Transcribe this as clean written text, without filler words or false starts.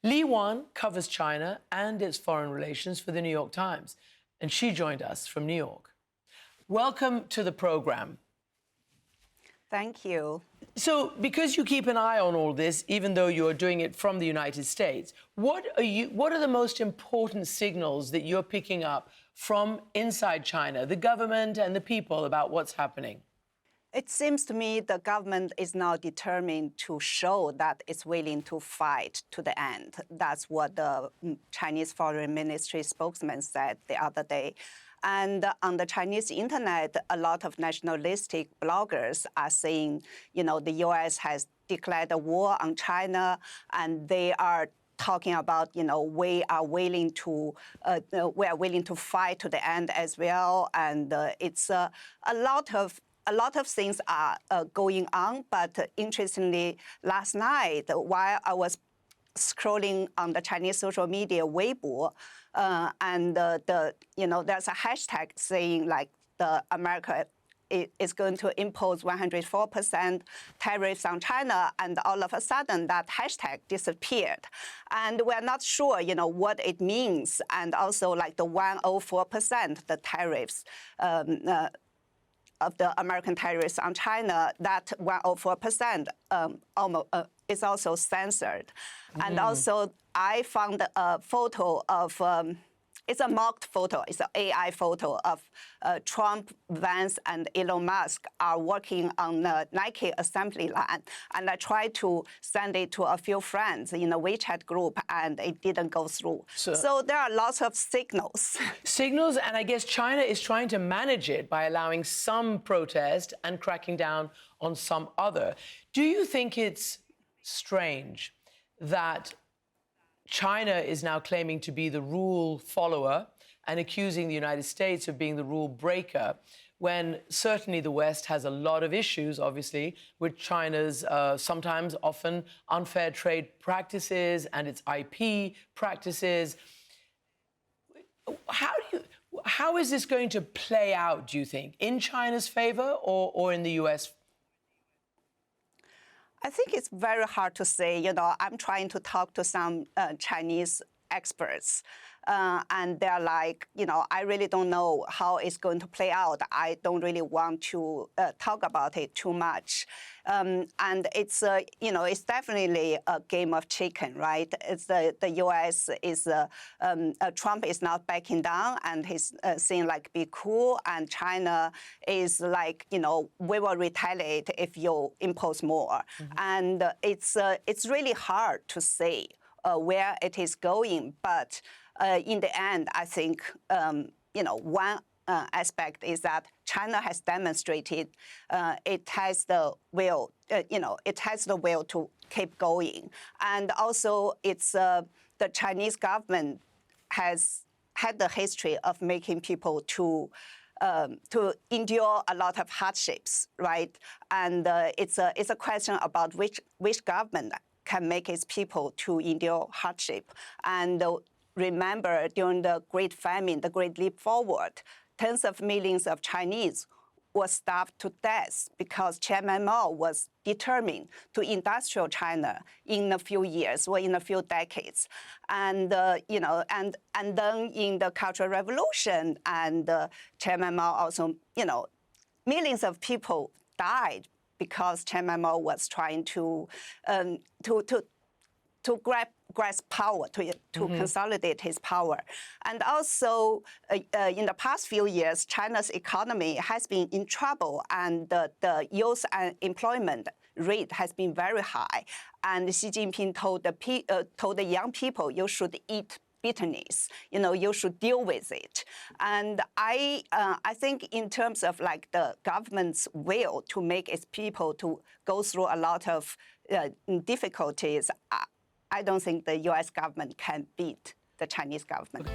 Yuan covers China and its foreign relations for the New York Times, and she joined us from New York. Welcome to the program. Thank you. So, because you keep an eye on all this, even though you're doing it from the United States, what are the most important signals that you're picking up from inside China, the government and the people, about what's happening? It seems to me the government is now determined to show that it's willing to fight to the end. That's what the Chinese Foreign Ministry spokesman said the other day. And on the Chinese internet, a lot of nationalistic bloggers are saying, the U.S. has declared a war on China, and they are talking about, we are willing to fight to the end as well. And it's a lot of things are going on. But interestingly, last night, while I was scrolling on the Chinese social media Weibo, and there's a hashtag saying like America is going to impose 104% tariffs on China, and all of a sudden that hashtag disappeared. And we're not sure, what it means. And also like the 104%, the tariffs of the American tariffs on China, that 104% is also censored. And also, I found a photo of, it's a mocked photo, it's an AI photo of Trump, Vance, and Elon Musk are working on the Nike assembly line. And I tried to send it to a few friends in a WeChat group, and it didn't go through. So there are lots of signals. Signals, and I guess China is trying to manage it by allowing some protest and cracking down on some other. Do you think it's strange that China is now claiming to be the rule follower and accusing the United States of being the rule breaker, when certainly the West has a lot of issues, obviously, with China's sometimes often unfair trade practices and its IP practices? How is this going to play out, do you think, in China's favor or in the U.S.? I think it's very hard to say. I'm trying to talk to some Chinese experts, and they're like, I really don't know how it's going to play out. I don't really want to talk about it too much. And it's, it's definitely a game of chicken, right? It's the U.S. is, Trump is not backing down, and he's saying like, be cool. And China is like, we will retaliate if you impose more. And it's really hard to say where it is going. But in the end, I think, one aspect is that China has demonstrated it has the will, it has the will to keep going. And also, it's the Chinese government has had the history of making people to endure a lot of hardships, right? And it's a question about which government can make its people to endure hardship. And remember, during the Great Famine, the Great Leap Forward, tens of millions of Chinese were starved to death because Chairman Mao was determined to industrial China in a few years or in a few decades. And, and then in the Cultural Revolution, and Chairman Mao also, millions of people died because Chairman Mao was trying to grasp power, to consolidate his power. And also, in the past few years, China's economy has been in trouble, and the youth unemployment rate has been very high. And Xi Jinping told the young people, you should eat bitterness, you should deal with it. And I think in terms of like the government's will to make its people to go through a lot of difficulties, I don't think the U.S. government can beat the Chinese government.